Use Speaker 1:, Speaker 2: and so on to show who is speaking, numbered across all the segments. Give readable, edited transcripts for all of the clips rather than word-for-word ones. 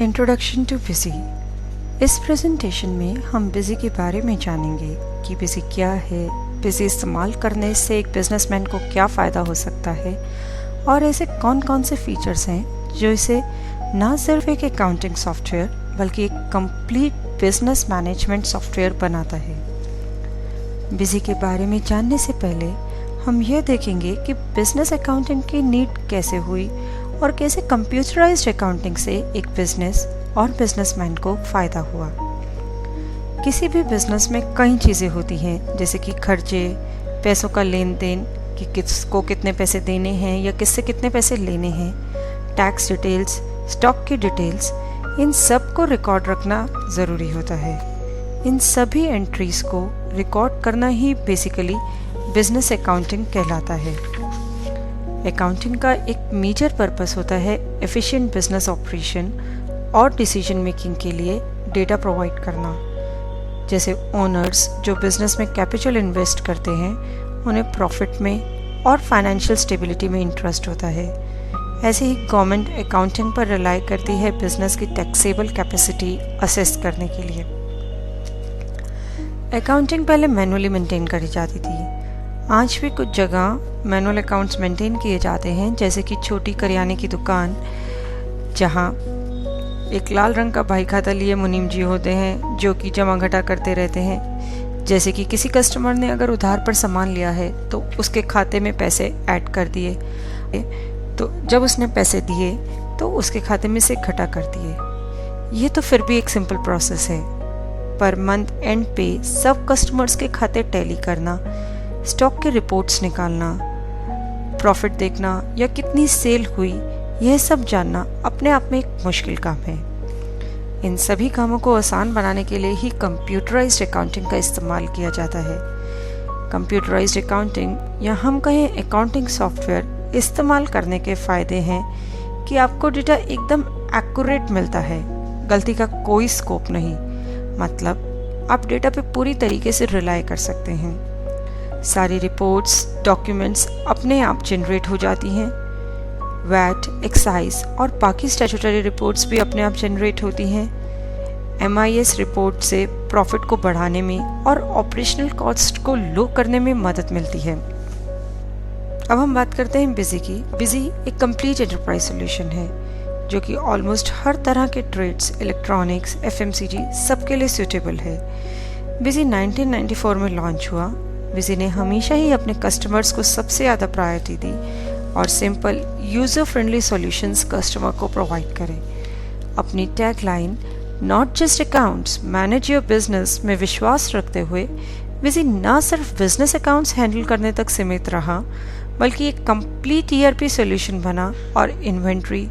Speaker 1: Introduction too busy. इस presentation में हम बिजी के बारे में जानेंगे कि बिजी क्या है, बिजी इस्तेमाल करने से एक बिजनेसमैन को क्या फ़ायदा हो सकता है और ऐसे कौन कौन से फीचर्स हैं जो इसे ना सिर्फ एक अकाउंटिंग सॉफ्टवेयर बल्कि एक कंप्लीट बिजनेस मैनेजमेंट सॉफ्टवेयर बनाता है। बिजी के बारे में जानने से पहले हम यह देखेंगे कि बिजनेस अकाउंटिंग की नीड कैसे हुई और कैसे कंप्यूटराइज्ड अकाउंटिंग से एक बिजनेस और बिजनेसमैन को फ़ायदा हुआ। किसी भी बिजनेस में कई चीज़ें होती हैं, जैसे कि खर्चे, पैसों का लेन देन, कि किसको कितने पैसे देने हैं या किससे कितने पैसे लेने हैं, टैक्स डिटेल्स, स्टॉक की डिटेल्स, इन सब को रिकॉर्ड रखना ज़रूरी होता है। इन सभी एंट्रीज़ को रिकॉर्ड करना ही बेसिकली बिजनेस अकाउंटिंग कहलाता है। अकाउंटिंग का एक मेजर पर्पस होता है एफिशिएंट बिजनेस ऑपरेशन और डिसीजन मेकिंग के लिए डेटा प्रोवाइड करना। जैसे ओनर्स जो बिजनेस में कैपिटल इन्वेस्ट करते हैं, उन्हें प्रॉफिट में और फाइनेंशियल स्टेबिलिटी में इंटरेस्ट होता है। ऐसे ही गवर्नमेंट अकाउंटिंग पर रिलाई करती है बिजनेस की टैक्सेबल कैपेसिटी असेस करने के लिए। अकाउंटिंग पहले मैनुअली मेंटेन करी जाती थी। आज भी कुछ जगह मैनुअल अकाउंट्स मेंटेन किए जाते हैं, जैसे कि छोटी करियाने की दुकान, जहां एक लाल रंग का भाई खाता लिए मुनीम जी होते हैं जो कि जमा घटा करते रहते हैं। जैसे कि किसी कस्टमर ने अगर उधार पर सामान लिया है तो उसके खाते में पैसे ऐड कर दिए, तो जब उसने पैसे दिए तो उसके खाते में से घटा कर दिए। ये तो फिर भी एक सिंपल प्रोसेस है, पर मंथ एंड पे सब कस्टमर्स के खाते टैली करना, स्टॉक के रिपोर्ट्स निकालना, प्रॉफिट देखना या कितनी सेल हुई, यह सब जानना अपने आप में एक मुश्किल काम है। इन सभी कामों को आसान बनाने के लिए ही कंप्यूटराइज्ड अकाउंटिंग का इस्तेमाल किया जाता है। कंप्यूटराइज्ड अकाउंटिंग या हम कहें अकाउंटिंग सॉफ्टवेयर इस्तेमाल करने के फ़ायदे हैं कि आपको डेटा एकदम एक्यूरेट मिलता है, गलती का कोई स्कोप नहीं। मतलब आप डेटा पे पूरी तरीके से रिलाई कर सकते हैं। सारी रिपोर्ट्स, डॉक्यूमेंट्स अपने आप जनरेट हो जाती हैं। वैट, एक्साइज और बाकी स्टैट्यूटरी रिपोर्ट्स भी अपने आप जनरेट होती हैं। MIS रिपोर्ट से प्रॉफिट को बढ़ाने में और ऑपरेशनल कॉस्ट को लो करने में मदद मिलती है। अब हम बात करते हैं बिजी की। बिजी एक कंप्लीट एंटरप्राइज सॉल्यूशन है जो कि ऑलमोस्ट हर तरह के ट्रेड्स, इलेक्ट्रॉनिक्स, FMCG सबके लिए सूटेबल है। बिजी 1994 में लॉन्च हुआ। बिजी ने हमेशा ही अपने कस्टमर्स को सबसे ज़्यादा प्रायोरिटी दी और simple, user friendly solutions customer को प्रोवाइड करें। अपनी tagline not just accounts, manage your business में विश्वास रखते हुए बिजी ना सिर्फ बिजनेस अकाउंट्स हैंडल करने तक सीमित रहा, बल्कि एक कंप्लीट ERP सॉल्यूशन बना और inventory,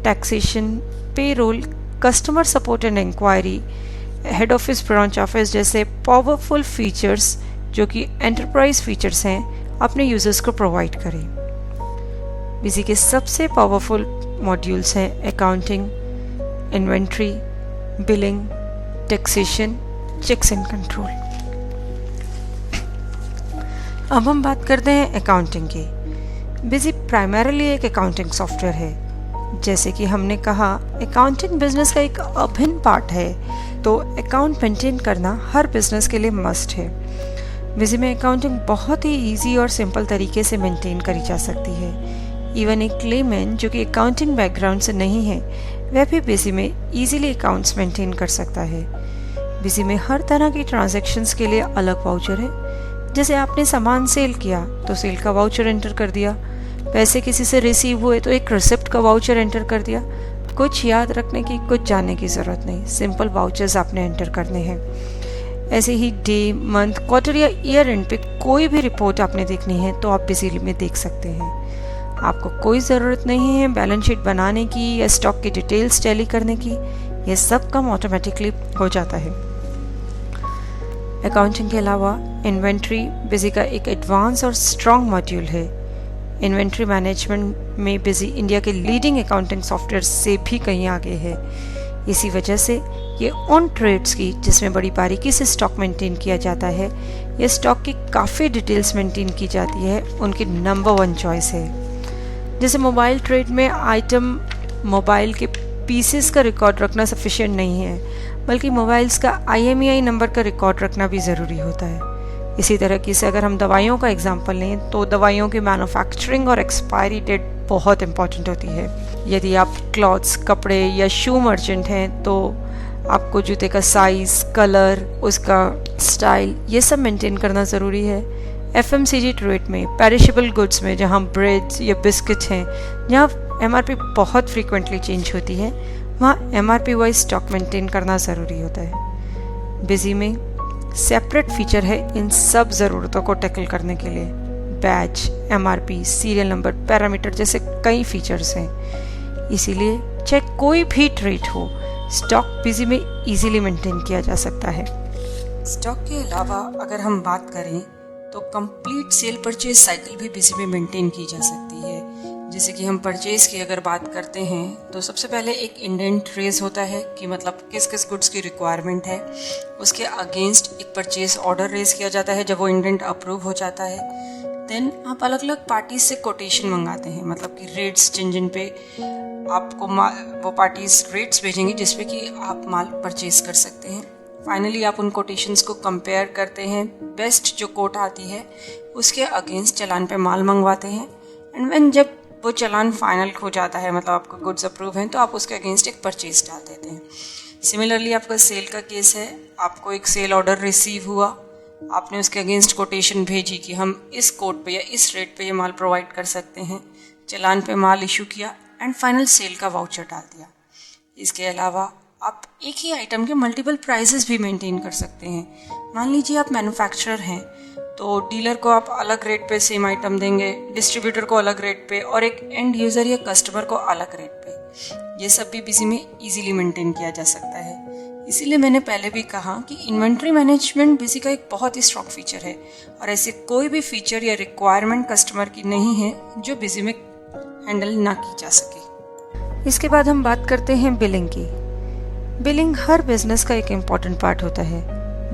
Speaker 1: taxation, payroll, customer support and inquiry, head office, branch office जैसे पावरफुल फीचर्स जो कि एंटरप्राइज फीचर्स हैं, अपने यूजर्स को प्रोवाइड करें। बिजी के सबसे पावरफुल मॉड्यूल्स हैं accounting, inventory, billing, taxation, checks and control. अब हम बात करते हैं अकाउंटिंग की। बिजी प्राइमरीली एक अकाउंटिंग सॉफ्टवेयर है। जैसे कि हमने कहा, अकाउंटिंग बिजनेस का एक अभिन्न पार्ट है, तो अकाउंट मेंटेन करना हर बिजनेस के लिए मस्ट है। बिजी में अकाउंटिंग बहुत ही इजी और सिंपल तरीके से मेंटेन करी जा सकती है। इवन एक लेमैन जो कि अकाउंटिंग बैकग्राउंड से नहीं है, वह भी बिजी में इजीली अकाउंट्स मेंटेन कर सकता है। बिजी में हर तरह की ट्रांजैक्शंस के लिए अलग वाउचर है। जैसे आपने सामान सेल किया तो सेल का वाउचर एंटर कर दिया, पैसे किसी से रिसीव हुए तो एक रिसिप्ट का वाउचर एंटर कर दिया। कुछ याद रखने की, कुछ जानने की ज़रूरत नहीं, सिंपल वाउचर्स आपने एंटर करने हैं। ऐसे ही डे, मंथ, क्वार्टर या ईयर एंड पे कोई भी रिपोर्ट आपने देखनी है तो आप बिजी में देख सकते हैं। आपको कोई ज़रूरत नहीं है बैलेंस शीट बनाने की या स्टॉक की डिटेल्स टैली करने की, यह सब काम ऑटोमेटिकली हो जाता है। अकाउंटिंग के अलावा इन्वेंट्री बिजी का एक एडवांस और स्ट्रॉन्ग मॉड्यूल है। इन्वेंट्री मैनेजमेंट में बिजी इंडिया के लीडिंग अकाउंटिंग सॉफ्टवेयर से भी कहीं आगे है। इसी वजह से ये उन ट्रेड्स की जिसमें बड़ी बारीकी से स्टॉक मेंटेन किया जाता है या स्टॉक की काफ़ी डिटेल्स मेंटेन की जाती है, उनकी नंबर 1 चॉइस है। जैसे मोबाइल ट्रेड में आइटम मोबाइल के पीसेस का रिकॉर्ड रखना सफिशिएंट नहीं है, बल्कि मोबाइल्स का IMEI नंबर का रिकॉर्ड रखना भी ज़रूरी होता है। इसी तरह से अगर हम दवाइयों का एग्जाम्पल लें तो दवाइयों की मैन्युफैक्चरिंग और एक्सपायरी डेट बहुत इंपॉर्टेंट होती है। यदि आप क्लॉथ्स, कपड़े या शू मर्चेंट हैं तो आपको जूते का साइज़, कलर, उसका स्टाइल, ये सब मेंटेन करना ज़रूरी है। FMCG ट्रेड में, पेरिशेबल गुड्स में, जहाँ ब्रेड्स या बिस्किट्स हैं, जहाँ MRP बहुत फ्रीक्वेंटली चेंज होती है, वहाँ MRP वाइज स्टॉक मेंटेन करना ज़रूरी होता है। बिजी में सेपरेट फीचर है इन सब ज़रूरतों को टैकल करने के लिए। Batch, MRP, serial number, parameter जैसे कई फीचर्स हैं। इसीलिए चाहे कोई भी ट्रेड हो, स्टॉक बिजी में इजीली मेंटेन किया जा सकता है। स्टॉक के अलावा अगर हम बात करें तो कंप्लीट सेल परचेज साइकिल भी बिजी में मेंटेन की जा सकती है। जैसे कि हम परचेज की अगर बात करते हैं तो सबसे पहले एक इंडेंट रेज होता है कि मतलब किस किस गुड्स की रिक्वायरमेंट है, उसके अगेंस्ट एक परचेज ऑर्डर रेज किया जाता है जब वो इंडेंट अप्रूव हो जाता है। देन आप अलग अलग पार्टीज से कोटेशन मंगाते हैं, मतलब कि रेट्स जिन पे आपको वो पार्टीज रेट्स भेजेंगी जिस पे कि आप माल परचेज कर सकते हैं। फाइनली आप उन कोटेशंस को कंपेयर करते हैं, बेस्ट जो कोट आती है उसके अगेंस्ट चालान पे माल मंगवाते हैं। एंड व्हेन जब वो चालान फाइनल हो जाता है, मतलब आपका गुड्स अप्रूव हैं, तो आप उसके अगेंस्ट एक परचेज डाल देते हैं। सिमिलरली आपका सेल का केस है, आपको एक सेल ऑर्डर रिसीव हुआ, आपने उसके अगेंस्ट कोटेशन भेजी कि हम इस कोड पे या इस रेट पे ये माल प्रोवाइड कर सकते हैं, चालान पे माल इशू किया एंड फाइनल सेल का वाउचर डाल दिया। इसके अलावा आप एक ही आइटम के मल्टीपल प्राइसेस भी मेंटेन कर सकते हैं। मान लीजिए आप मैन्युफैक्चरर हैं तो डीलर को आप अलग रेट पे सेम आइटम देंगे, डिस्ट्रीब्यूटर को अलग रेट पे और एक एंड यूज़र या कस्टमर को अलग रेट पे। ये सब भी बिजी में इजीली मेंटेन किया जा सकता है। इसीलिए मैंने पहले भी कहा कि इन्वेंट्री मैनेजमेंट बिजी का एक बहुत ही स्ट्रॉन्ग फीचर है और ऐसे कोई भी फीचर या रिक्वायरमेंट कस्टमर की नहीं है जो बिजी में हैंडल ना की जा सके। इसके बाद हम बात करते हैं बिलिंग की। बिलिंग हर बिजनेस का एक इम्पॉर्टेंट पार्ट होता है।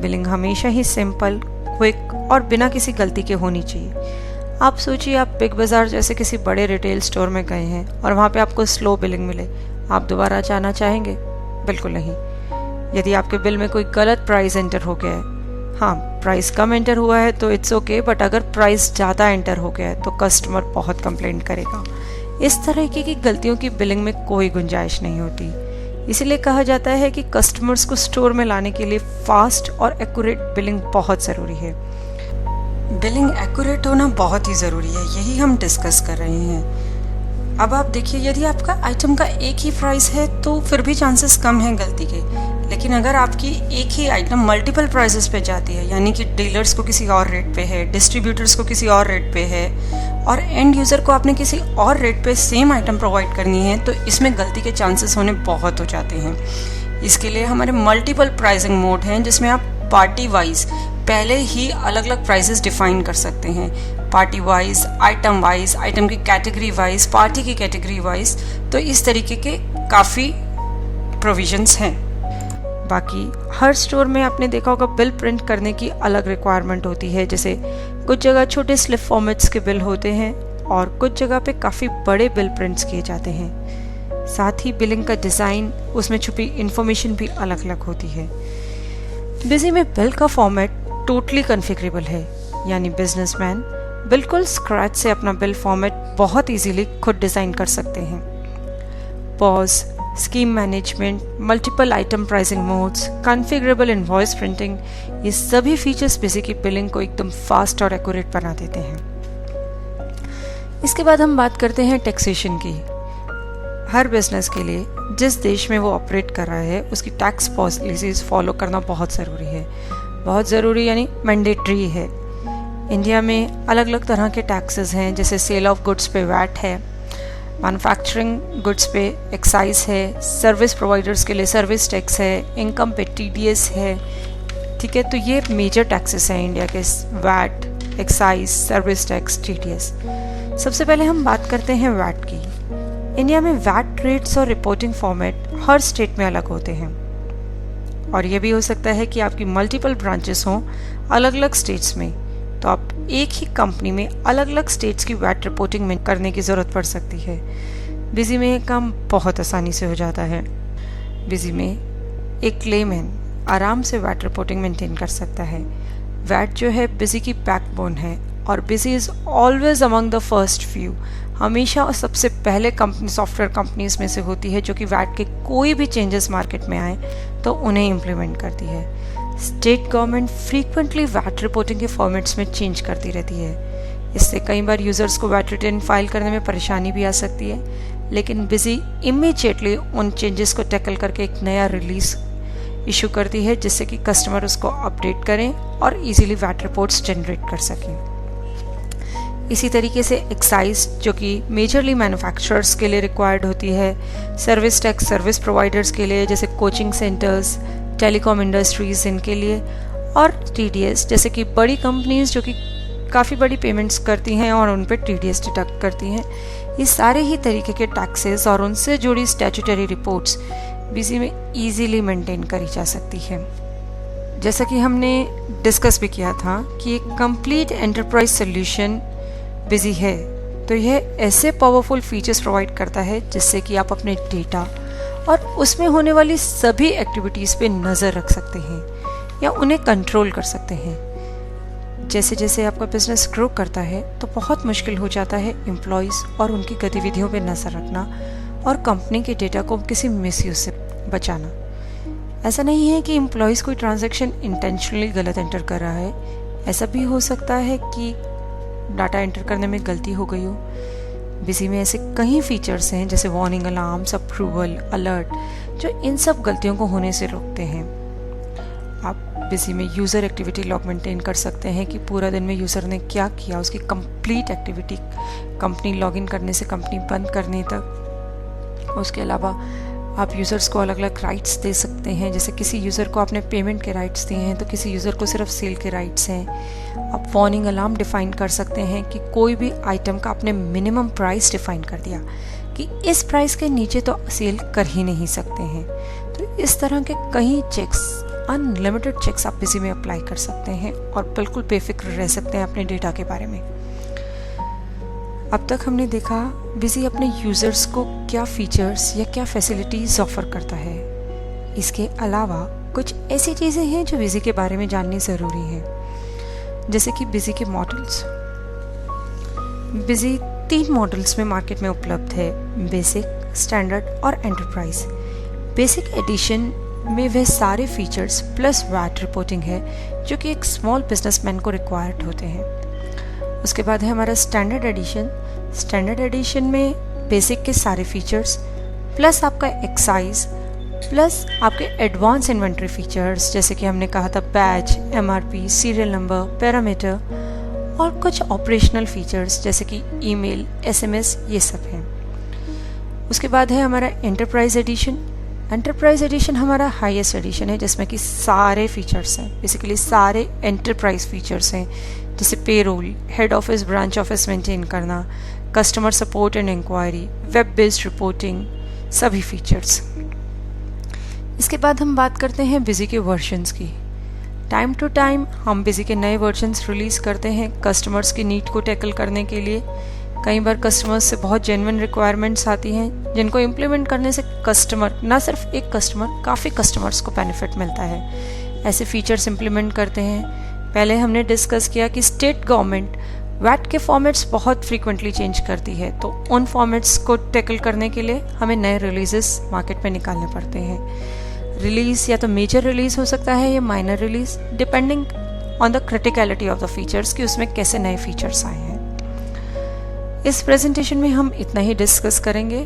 Speaker 1: बिलिंग हमेशा ही सिंपल, क्विक और बिना किसी गलती के होनी चाहिए। आप सोचिए आप बिग बाज़ार जैसे किसी बड़े रिटेल स्टोर में गए हैं और वहाँ पे आपको स्लो बिलिंग मिले, आप दोबारा जाना चाहेंगे? बिल्कुल नहीं। यदि आपके बिल में कोई गलत प्राइस एंटर हो गया है, हाँ प्राइस कम एंटर हुआ है तो इट्स ओके, बट अगर प्राइस ज़्यादा एंटर हो गया है तो कस्टमर बहुत कंप्लेंट करेगा। इस तरह की गलतियों की बिलिंग में कोई गुंजाइश नहीं होती। इसीलिए कहा जाता है कि कस्टमर्स को स्टोर में लाने के लिए फास्ट और एक्यूरेट बिलिंग बहुत ज़रूरी है। बिलिंग एक्यूरेट होना बहुत ही ज़रूरी है, यही हम डिस्कस कर रहे हैं। अब आप देखिए, यदि आपका आइटम का एक ही प्राइस है तो फिर भी चांसेस कम हैं गलती के, लेकिन अगर आपकी एक ही आइटम मल्टीपल प्राइसेस पे जाती है, यानी कि डीलर्स को किसी और रेट पे है, डिस्ट्रीब्यूटर्स को किसी और रेट पे है और एंड यूज़र को आपने किसी और रेट पे सेम आइटम प्रोवाइड करनी है, तो इसमें गलती के चांसेस होने बहुत हो जाते हैं। इसके लिए हमारे मल्टीपल प्राइसिंग मोड हैं जिसमें आप पार्टी वाइज पहले ही अलग अलग प्राइसेस डिफाइन कर सकते हैं। पार्टी वाइज, आइटम की कैटेगरी वाइज, पार्टी की कैटेगरी वाइज, तो इस तरीके के काफ़ी प्रोविजंस हैं। बाकी हर स्टोर में आपने देखा होगा बिल प्रिंट करने की अलग रिक्वायरमेंट होती है। जैसे कुछ जगह छोटे स्लिप फॉर्मेट्स के बिल होते हैं और कुछ जगह पे काफ़ी बड़े बिल प्रिंट्स किए जाते हैं। साथ ही बिलिंग का डिज़ाइन, उसमें छुपी इन्फॉर्मेशन भी अलग अलग होती है। बिजी में बिल का फॉर्मेट टोटली कॉन्फ़िगरेबल है, यानी बिजनेसमैन बिल्कुल स्क्रैच से अपना बिल फॉर्मेट बहुत इजीली खुद डिज़ाइन कर सकते हैं। POS, scheme management, multiple item pricing modes, configurable invoice printing, ये सभी फीचर्स बिजी की बिलिंग को एकदम फास्ट और एक्यूरेट बना देते हैं। इसके बाद हम बात करते हैं टैक्सेशन की। हर बिजनेस के लिए जिस देश में वो ऑपरेट कर रहा है उसकी टैक्स पॉलिसीज फॉलो करना बहुत ज़रूरी है। बहुत ज़रूरी यानी मैंडेटरी है। इंडिया में अलग अलग तरह के टैक्सेस हैं, जैसे सेल ऑफ गुड्स पे वैट है, मैन्युफैक्चरिंग गुड्स पे एक्साइज है, सर्विस प्रोवाइडर्स के लिए सर्विस टैक्स है, इनकम पे TDS है। ठीक है, तो ये मेजर टैक्सेस हैं इंडिया के, VAT, excise, service tax, TDS। सबसे पहले हम बात करते हैं वैट की। इंडिया में वैट रेट्स और रिपोर्टिंग फॉर्मेट हर स्टेट में अलग होते हैं और ये भी हो सकता है कि आपकी मल्टीपल ब्रांचेस हों अलग अलग स्टेट्स में, तो आप एक ही कंपनी में अलग अलग स्टेट्स की वैट रिपोर्टिंग में करने की ज़रूरत पड़ सकती है। बिजी में ये काम बहुत आसानी से हो जाता है। बिजी में एक लेमैन आराम से वैट रिपोर्टिंग मेंटेन कर सकता है। वैट जो है बिजी की बैकबोन है और busy is always among the first few, हमेशा सबसे पहले सॉफ्टवेयर कंपनीज में से होती है जो कि वैट के कोई भी चेंजेस मार्केट में आए तो उन्हें इम्प्लीमेंट करती है। State government frequently VAT reporting के फॉर्मेट्स में चेंज करती रहती है। इससे कई बार यूज़र्स को वैट रिटर्न फाइल करने में परेशानी भी आ सकती है, लेकिन बिजी इमीडिएटली उन चेंजेस को टैकल करके एक नया रिलीज इशू करती है जिससे कि कस्टमर उसको अपडेट करें और इजीली वैट रिपोर्ट्स जनरेट कर सकें। इसी तरीके से एक्साइज जो कि मेजरली मैन्युफैक्चरर्स के लिए रिक्वायर्ड होती है, सर्विस टैक्स सर्विस प्रोवाइडर्स के लिए जैसे कोचिंग सेंटर्स, टेलीकॉम इंडस्ट्रीज इनके लिए, और टीडीएस जैसे कि बड़ी कंपनीज जो कि काफ़ी बड़ी पेमेंट्स करती हैं और उन पर टीडीएस डिडक्ट करती हैं। ये सारे ही तरीके के टैक्सेस और उनसे जुड़ी स्टैट्यूटरी रिपोर्ट्स बिजी में इजीली मेंटेन करी जा सकती है। जैसा कि हमने डिस्कस भी किया था कि एक कंप्लीट एंटरप्राइज सोल्यूशन बिजी है, तो यह ऐसे पावरफुल फीचर्स प्रोवाइड करता है जिससे कि आप अपने डेटा और उसमें होने वाली सभी एक्टिविटीज़ पे नज़र रख सकते हैं या उन्हें कंट्रोल कर सकते हैं। जैसे जैसे आपका बिजनेस ग्रो करता है तो बहुत मुश्किल हो जाता है एम्प्लॉयज़ और उनकी गतिविधियों पे नज़र रखना और कंपनी के डेटा को किसी मिसयूज से बचाना। ऐसा नहीं है कि एम्प्लॉयज़ कोई ट्रांजैक्शन इंटेंशनली गलत एंटर कर रहा है, ऐसा भी हो सकता है कि डाटा एंटर करने में गलती हो गई हो। बिजी में ऐसे कई फीचर्स हैं जैसे वार्निंग अलार्म्स, अप्रूवल, अलर्ट, जो इन सब गलतियों को होने से रोकते हैं। आप बिजी में यूज़र एक्टिविटी लॉग मेंटेन कर सकते हैं कि पूरा दिन में यूज़र ने क्या किया, उसकी कंप्लीट एक्टिविटी कंपनी लॉगिन करने से कंपनी बंद करने तक। उसके अलावा आप यूज़र्स को अलग अलग राइट्स दे सकते हैं, जैसे किसी यूज़र को आपने पेमेंट के राइट्स दिए हैं तो किसी यूज़र को सिर्फ सेल के राइट्स हैं। आप वार्निंग अलार्म डिफ़ाइन कर सकते हैं कि कोई भी आइटम का आपने मिनिमम प्राइस डिफ़ाइन कर दिया कि इस प्राइस के नीचे तो सेल कर ही नहीं सकते हैं। तो इस तरह के कई चेक्स, अनलिमिटेड चेक्स आप बिजी में अप्लाई कर सकते हैं और बिल्कुल बेफिक्र रह सकते हैं अपने डेटा के बारे में। अब तक हमने देखा बिजी अपने यूज़र्स को क्या फीचर्स या क्या फैसिलिटीज़ ऑफर करता है। इसके अलावा कुछ ऐसी चीज़ें हैं जो बिजी के बारे में जाननी ज़रूरी है, जैसे कि बिजी के मॉडल्स। बिजी 3 मॉडल्स में मार्केट में उपलब्ध है, बेसिक, स्टैंडर्ड और एंटरप्राइज। बेसिक एडिशन में वह सारे फीचर्स प्लस वैट रिपोर्टिंग है जो कि एक स्मॉल बिजनेसमैन को रिक्वायर्ड होते हैं। उसके बाद है हमारा स्टैंडर्ड एडिशन। स्टैंडर्ड एडिशन में बेसिक के सारे फीचर्स प्लस आपका एक्साइज प्लस आपके एडवांस इन्वेंट्री फीचर्स, जैसे कि हमने कहा था batch, MRP, serial number, parameter और कुछ ऑपरेशनल फीचर्स जैसे कि ईमेल, एसएमएस, ये सब हैं। उसके बाद है हमारा एंटरप्राइज एडिशन। एंटरप्राइज एडिशन हमारा हाईएस्ट एडिशन है जिसमें कि सारे फीचर्स हैं, बेसिकली सारे एंटरप्राइज फीचर्स हैं, जैसे payroll, head office branch office maintain करना, customer support and inquiry, web based reporting, सभी फीचर्स। इसके बाद हम बात करते हैं बिजी के वर्जन्स की। टाइम टू टाइम हम बिजी के नए वर्जन्स रिलीज़ करते हैं कस्टमर्स की नीड को टैकल करने के लिए। कई बार कस्टमर्स से बहुत जेन्युइन रिक्वायरमेंट्स आती हैं जिनको इम्प्लीमेंट करने से कस्टमर, ना सिर्फ एक कस्टमर, काफ़ी कस्टमर्स को बेनिफिट मिलता है। ऐसे फीचर्स इम्प्लीमेंट करते हैं। पहले हमने डिस्कस किया कि स्टेट गवर्नमेंट वैट के फॉर्मेट्स बहुत फ्रीक्वेंटली चेंज करती है, तो उन फॉर्मेट्स को टैकल करने के लिए हमें नए रिलीजेस मार्केट में निकालने पड़ते हैं। रिलीज़ या तो मेजर रिलीज़ हो सकता है या minor release, depending on the criticality of the features कि उसमें कैसे नए फीचर्स आए हैं। इस प्रेजेंटेशन में हम इतना ही डिस्कस करेंगे।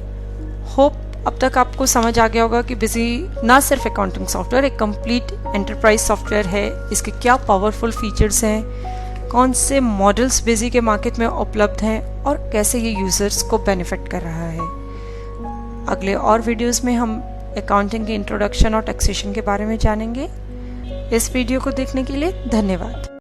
Speaker 1: होप अब तक आपको समझ आ गया होगा कि बिजी ना सिर्फ अकाउंटिंग सॉफ्टवेयर, एक कंप्लीट एंटरप्राइज सॉफ्टवेयर है। इसके क्या पावरफुल फीचर्स हैं, कौन से मॉडल्स बिजी के मार्केट में उपलब्ध हैं और कैसे ये यूजर्स को बेनिफिट कर रहा है। अगले और वीडियोस में हम अकाउंटिंग की इंट्रोडक्शन और टैक्सेशन के बारे में जानेंगे। इस वीडियो को देखने के लिए धन्यवाद।